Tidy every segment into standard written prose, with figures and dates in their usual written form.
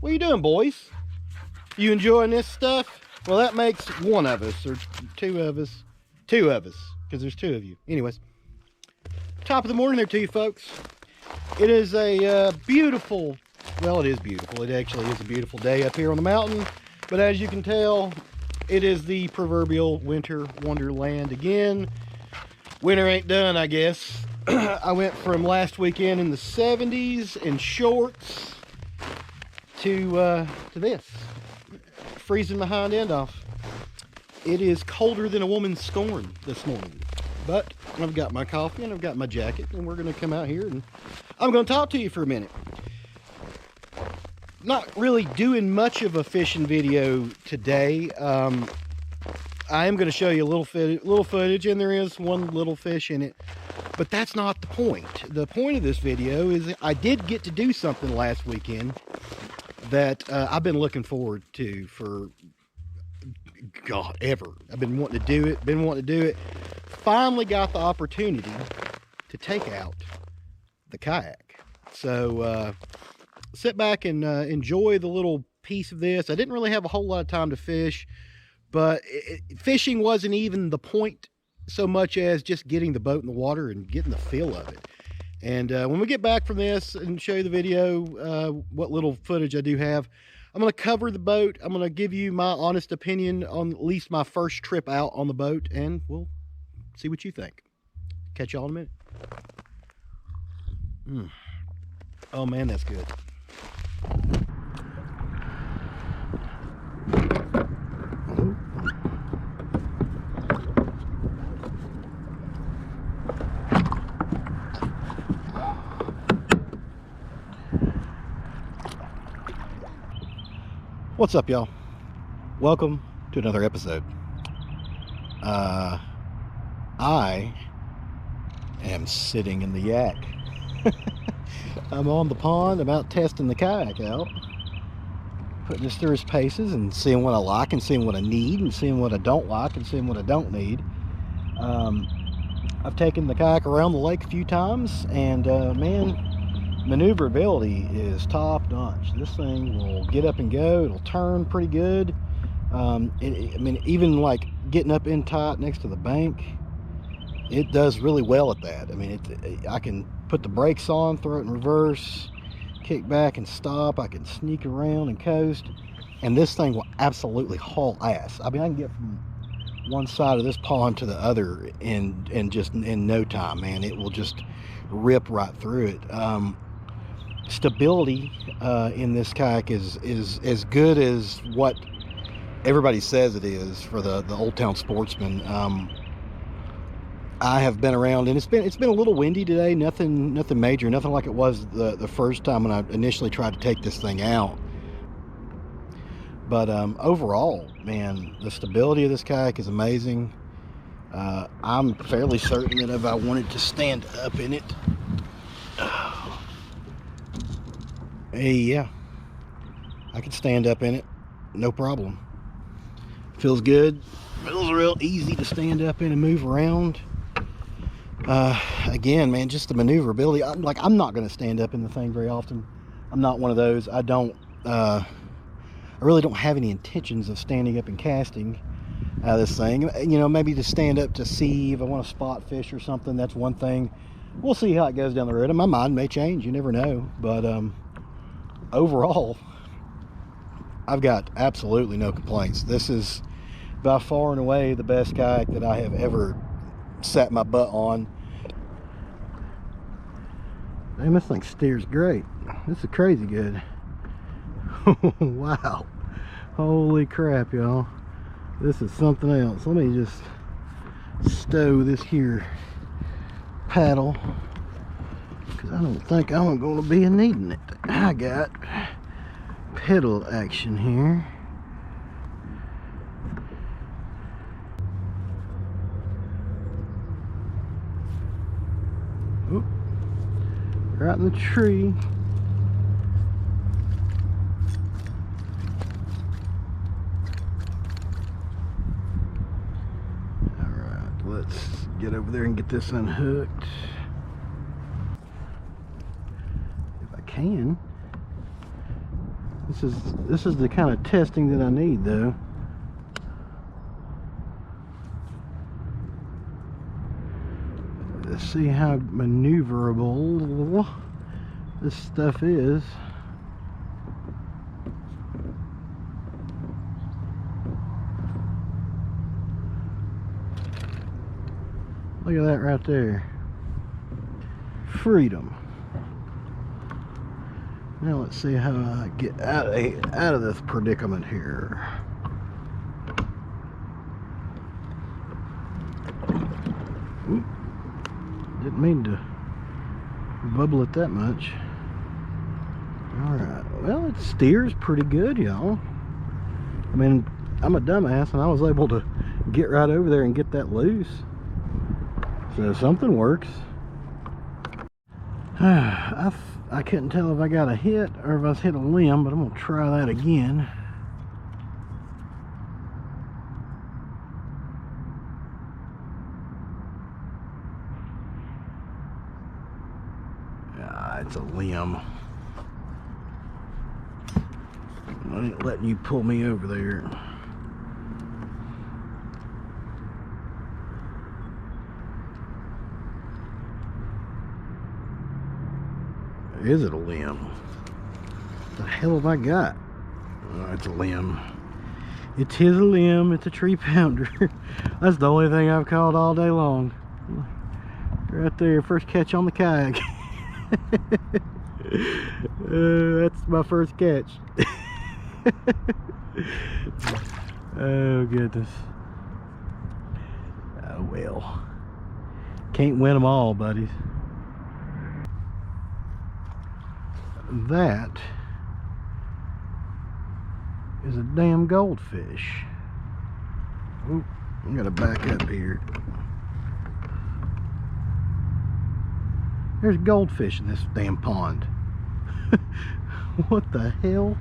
What are you doing, boys? You enjoying this stuff? Well, that makes one of us, or two of us, because there's two of you. Anyways, top of the morning there to you folks. It is a beautiful, well, it is beautiful. It actually is a beautiful day up here on the mountain. But as you can tell, it is the proverbial winter wonderland again. Winter ain't done, I guess. I went from last weekend in the 70s in shorts to this, freezing my hind end off. It is colder than a woman's scorn this morning, but I've got my coffee and I've got my jacket, and we're going to come out here and I'm going to talk to you for a minute. Not really doing much of a fishing video today. I am going to show you a little footage, and there is one little fish in it, but that's not the point. The point of this video is I did get to do something last weekend that I've been looking forward to for, God, ever. I've been wanting to do it, Finally got the opportunity to take out the kayak. So sit back and enjoy the little piece of this. I didn't really have a whole lot of time to fish, but fishing wasn't even the point so much as just getting the boat in the water and getting the feel of it. And when we get back from this and show you the video, what little footage I do have, I'm going to cover the boat. I'm going to give you my honest opinion on at least my first trip out on the boat, and we'll see what you think. Catch y'all in a minute. Oh man, that's good. What's up, y'all? Welcome to another episode. I am sitting in the yak. I'm on the pond. I'm out testing the kayak out, putting this through its paces and seeing what I like and seeing what I need and seeing what I don't like and seeing what I don't need. I've taken the kayak around the lake a few times, and man, maneuverability is top notch. This thing will get up and go. It'll turn pretty good. I mean, even like getting up in tight next to the bank, it does really well at that. I mean, I can put the brakes on, throw it in reverse, kick back and stop. I can sneak around and coast, and this thing will absolutely haul ass. I mean, I can get from one side of this pond to the other in just in no time, man. It will just rip right through it. Stability in this kayak is as good as what everybody says it is for the old Town Sportsman. I have been around, and it's been a little windy today. Nothing major, nothing like it was the first time when I initially tried to take this thing out. But overall, man, the stability of this kayak is amazing. I'm fairly certain that if I wanted to stand up in it, yeah, I could stand up in it, no problem. Feels good. Feels real easy to stand up in and move around. Again, man, just the maneuverability. I'm not going to stand up in the thing very often. I'm not one of those. I really don't have any intentions of standing up and casting out of this thing. You know, maybe to stand up to see if I want to spot fish or something. That's one thing. We'll see how it goes down the road. And my mind may change. You never know. But overall, I've got absolutely no complaints. This is by far and away the best kayak that I have ever sat my butt on. Man, this thing steers great. This is crazy good. Wow. Holy crap, y'all. This is something else. Let me just stow this here paddle, because I don't think I'm going to be needing it. I got pedal action here. Oop. Right in the tree. Alright, let's get over there and get this unhooked. If I can. This is the kind of testing that I need, though. Let's see how maneuverable this stuff is. Look at that right there. Freedom. Now let's see how I get out of this predicament here. Oop. Didn't mean to bubble it that much. Alright, well, it steers pretty good, y'all. I mean, I'm a dumbass and I was able to get right over there and get that loose. So something works. I couldn't tell if I got a hit or if I was hit a limb, but I'm gonna try that again. It's a limb. I ain't letting you pull me over there. Is it a limb? What the hell have I got? Oh, it's a limb. It's his limb. It's a tree pounder. That's the only thing I've caught all day long. Right there, first catch on the kayak. That's my first catch. Oh goodness. Oh well. Can't win them all, buddies. That is a damn goldfish. Oop, I gotta back up here. There's goldfish in this damn pond. What the hell?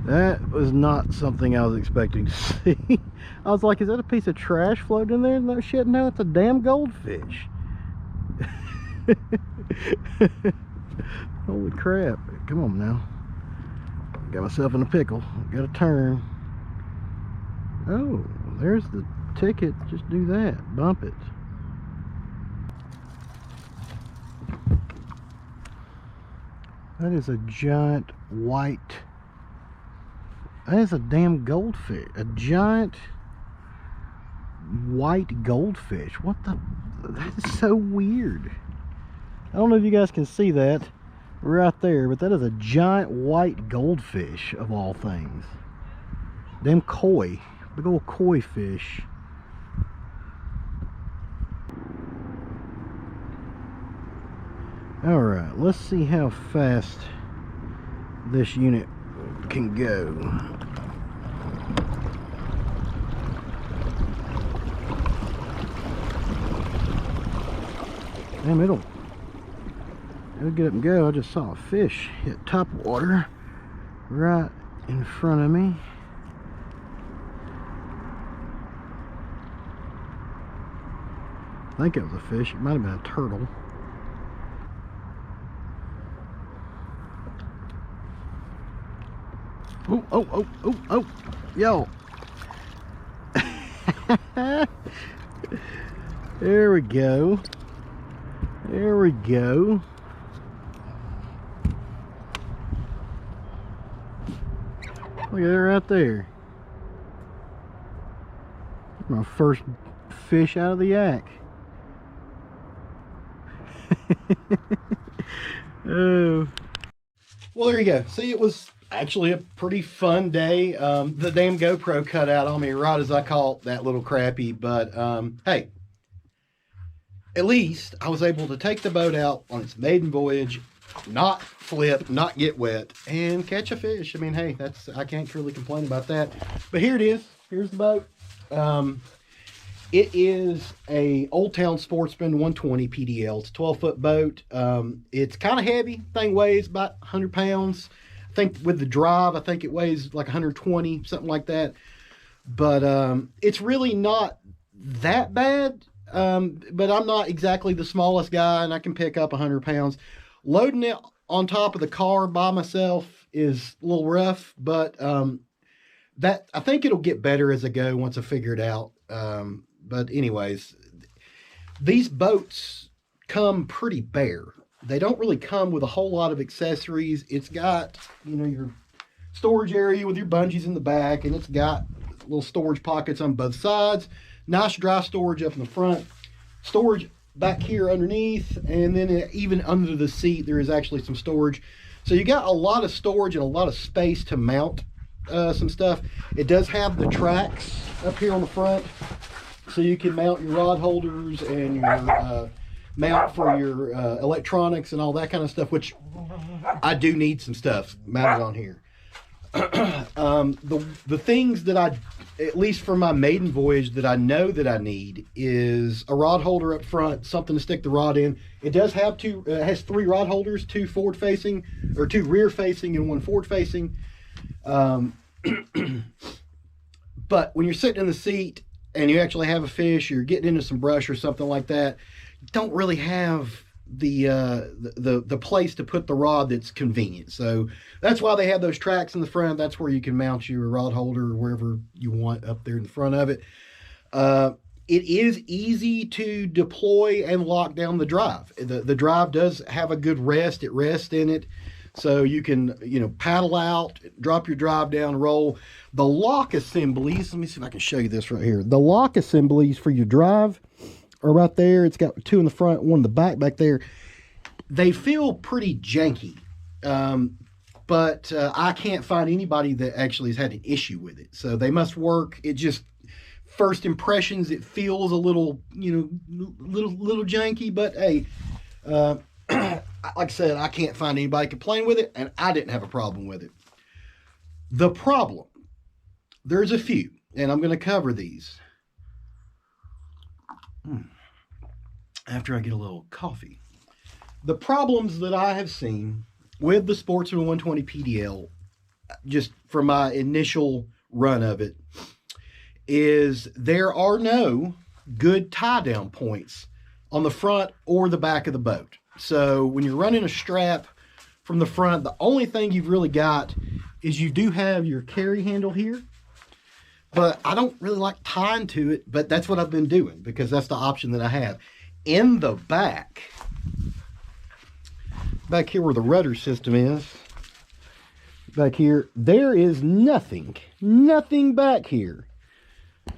That was not something I was expecting to see. I was like, is that a piece of trash floating in there? No shit, no, it's a damn goldfish. Holy crap. Come on now. Got myself in a pickle. Got to turn. Oh, there's the ticket. Just do that. Bump it. That is a giant white. That is a damn goldfish. A giant white goldfish. What the? That is so weird. I don't know if you guys can see that right there, but that is a giant white goldfish of all things. Damn koi. Big old koi fish. Alright, let's see how fast this unit can go. Damn, it'll get up and go. I just saw a fish hit top water right in front of me. I think it was a fish. It might have been a turtle. Oh, oh, oh, oh, oh, yo. There we go. There we go. Look at that right there. My first fish out of the yak. Oh. Well, there you go. See, it was actually a pretty fun day. The damn GoPro cut out on me right as I caught that little crappie, but hey, at least I was able to take the boat out on its maiden voyage, not flip, not get wet, and catch a fish. I mean, hey, I can't truly complain about that. But here it is. Here's the boat. It is a Old Town Sportsman 120 PDL. It's a 12-foot boat. It's kind of heavy. Thing weighs about 100 pounds. I think with the drive, I think it weighs like 120, something like that. But it's really not that bad. But I'm not exactly the smallest guy, and I can pick up 100 pounds. Loading it on top of the car by myself is a little rough, but that I think it'll get better as I go once I figure it out. But anyways, these boats come pretty bare. They don't really come with a whole lot of accessories. It's got, you know, your storage area with your bungees in the back, and it's got little storage pockets on both sides. Nice dry storage up in the front. Storage back here underneath, and then even under the seat there is actually some storage. So you got a lot of storage and a lot of space to mount some stuff. It does have the tracks up here on the front, so you can mount your rod holders and your mount for your electronics and all that kind of stuff, which I do need some stuff mounted on here. The things that I, at least for my maiden voyage, that I know that I need is a rod holder up front, something to stick the rod in. It does have it has 3 rod holders, 2 forward facing, or 2 rear facing and 1 forward facing. But when you're sitting in the seat and you actually have a fish, you're getting into some brush or something like that, you don't really have the place to put the rod that's convenient. So that's why they have those tracks in the front. That's where you can mount your rod holder or wherever you want up there in the front of it. It is easy to deploy and lock down the drive. The drive does have a good rest. It rests in it. So you can, you know, paddle out, drop your drive down, roll. The lock assemblies, let me see if I can show you this right here. The lock assemblies for your drive are right there. It's got 2 in the front, 1 in the back there. They feel pretty janky, but I can't find anybody that actually has had an issue with it. So they must work. It just, first impressions, it feels a little, you know, little janky, but hey, like I said, I can't find anybody complain with it, and I didn't have a problem with it. The problem, there's a few, and I'm going to cover these after I get a little coffee. The problems that I have seen with the Sportsman 120 PDL, just from my initial run of it, is there are no good tie-down points on the front or the back of the boat. So when you're running a strap from the front, the only thing you've really got is you do have your carry handle here, but I don't really like tying to it, but that's what I've been doing because that's the option that I have. In the back here where the rudder system is, back here, there is nothing back here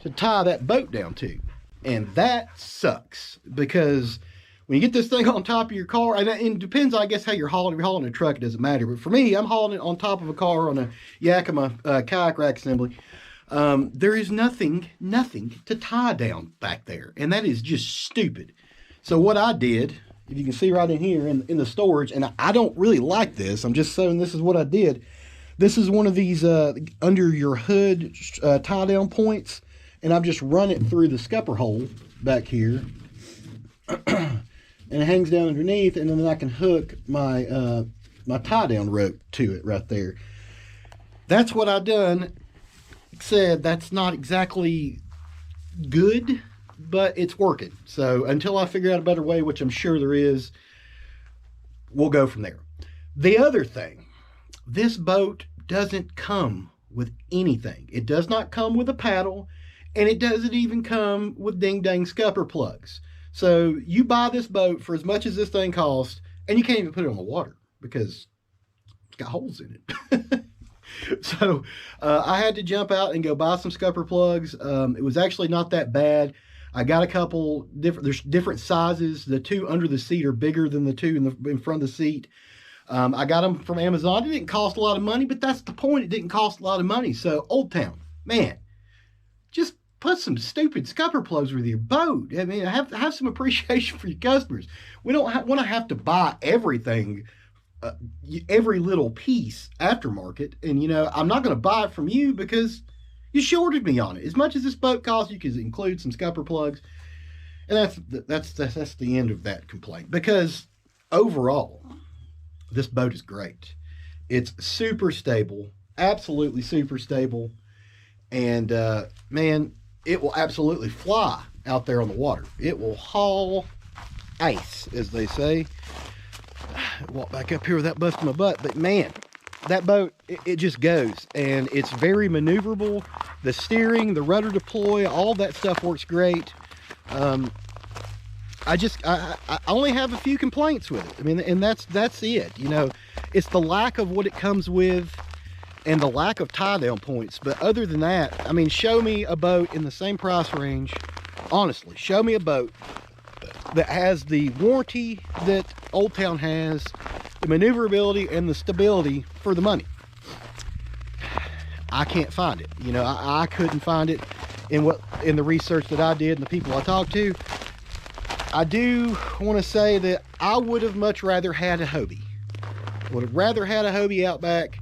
to tie that boat down to. And that sucks because when you get this thing on top of your car, and it depends, I guess, how you're hauling. If you're hauling a truck, it doesn't matter. But for me, I'm hauling it on top of a car on a Yakima kayak rack assembly. There is nothing to tie down back there. And that is just stupid. So what I did, if you can see right in here in the storage, and I don't really like this. I'm just saying this is what I did. This is one of these under your hood tie down points. And I've just run it through the scupper hole back here. And it hangs down underneath, and then I can hook my my tie-down rope to it right there. That's what I've done. Like I said, that's not exactly good, but it's working. So until I figure out a better way, which I'm sure there is, we'll go from there. The other thing, this boat doesn't come with anything. It does not come with a paddle, and it doesn't even come with ding-dang scupper plugs. So you buy this boat for as much as this thing costs, and you can't even put it on the water because it's got holes in it. So I had to jump out and go buy some scupper plugs. It was actually not that bad. I got a couple there's different sizes. The 2 under the seat are bigger than the 2 in front of the seat. I got them from Amazon. It didn't cost a lot of money, but that's the point. It didn't cost a lot of money. So Old Town, man, just put some stupid scupper plugs with your boat. I mean, have some appreciation for your customers. We don't want to have to buy everything, every little piece aftermarket. And, you know, I'm not going to buy it from you because you shorted me on it. As much as this boat costs, you can include some scupper plugs. And that's the end of that complaint. Because overall, this boat is great. It's super stable, absolutely super stable. And, man, it will absolutely fly out there on the water. It will haul ice, as they say. walk back up here without busting my butt. But man, that boat, it just goes, and it's very maneuverable. The steering, the rudder deploy, all that stuff works great. I only have a few complaints with it. I mean, and that's it. You know, it's the lack of what it comes with and the lack of tie down points. But other than that, I mean, show me a boat in the same price range. Honestly, show me a boat that has the warranty that Old Town has, the maneuverability and the stability for the money. I can't find it. You know, I couldn't find it in the research that I did and the people I talked to. I do want to say that I would have much rather had a Hobie. Would have rather had a Hobie Outback,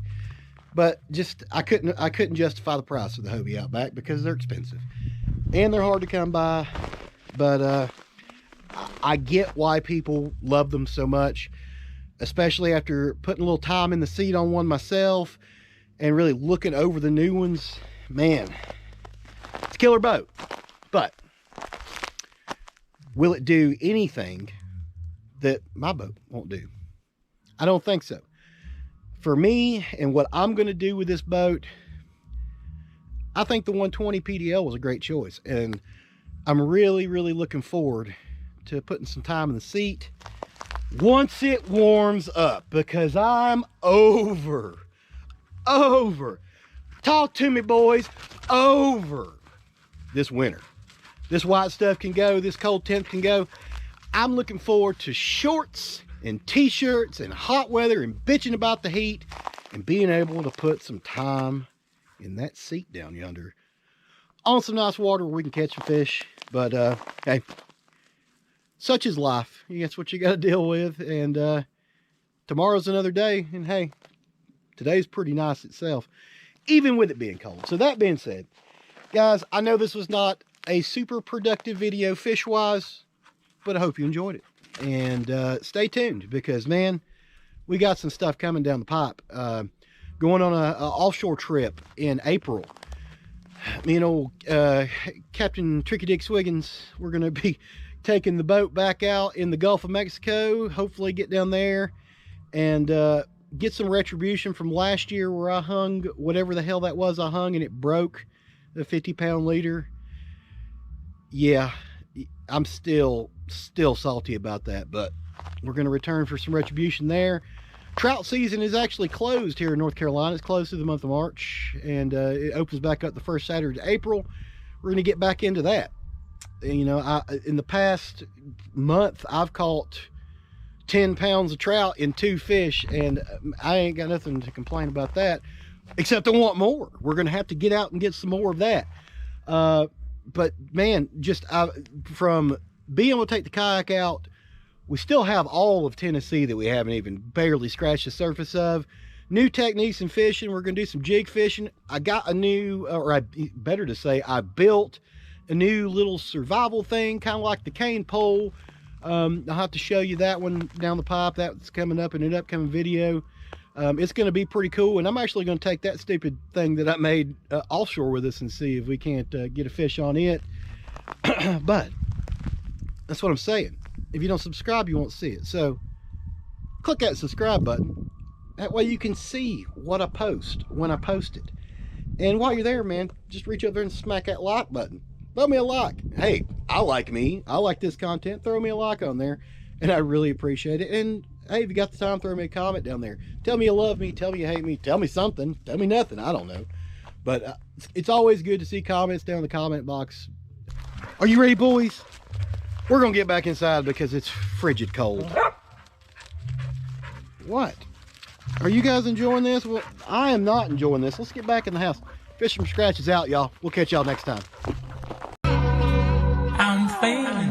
but just I couldn't justify the price of the Hobie Outback because they're expensive and they're hard to come by. But I get why people love them so much, especially after putting a little time in the seat on one myself and really looking over the new ones. Man, it's a killer boat. But will it do anything that my boat won't do? I don't think so. For me and what I'm going to do with this boat, I think the 120 PDL was a great choice. And I'm really, really looking forward to putting some time in the seat once it warms up, because I'm over. Talk to me, boys. Over this winter. This white stuff can go, this cold temp can go. I'm looking forward to shorts and t-shirts and hot weather and bitching about the heat and being able to put some time in that seat down yonder on some nice water where we can catch some fish. But hey, such is life. That's what you got to deal with. And tomorrow's another day. And hey, today's pretty nice itself, even with it being cold. So that being said, guys, I know this was not a super productive video fish wise, but I hope you enjoyed it. And stay tuned, because man, we got some stuff coming down the pipe. Going on a offshore trip in April. Me and old Captain Tricky Dick Swiggins, we're going to be taking the boat back out in the Gulf of Mexico. Hopefully get down there and get some retribution from last year where I hung whatever the hell that was I hung and it broke the 50-pound leader. Yeah, I'm still salty about that, but we're going to return for some retribution there. Trout season is actually closed here in North Carolina. It's closed through the month of March, and it opens back up the first Saturday of April. We're going to get back into that. And, you know, in the past month, I've caught 10 pounds of trout in 2 fish, and I ain't got nothing to complain about that, except I want more. We're going to have to get out and get some more of that. But man, just from being able to take the kayak out, we still have all of Tennessee that we haven't even barely scratched the surface of. New techniques in fishing. We're going to do some jig fishing. I got a new, or better to say, I built a new little survival thing, kind of like the cane pole. I'll have to show you that one down the pipe. That's coming up in an upcoming video. It's going to be pretty cool, and I'm actually going to take that stupid thing that I made offshore with us and see if we can't get a fish on it. But that's what I'm saying. If you don't subscribe, you won't see it. So click that subscribe button. That way you can see what I post when I post it. And while you're there, man, just reach over there and smack that like button. Throw me a like. Hey, I like me. I like this content. Throw me a like on there, and I really appreciate it. And hey, if you got the time, throw me a comment down there. Tell me you love me. Tell me you hate me. Tell me something. Tell me nothing. I don't know. But it's always good to see comments down in the comment box. Are you ready, boys? We're going to get back inside because it's frigid cold. What? Are you guys enjoying this? Well, I am not enjoying this. Let's get back in the house. Fish from Scratch is out, y'all. We'll catch y'all next time. I'm failing.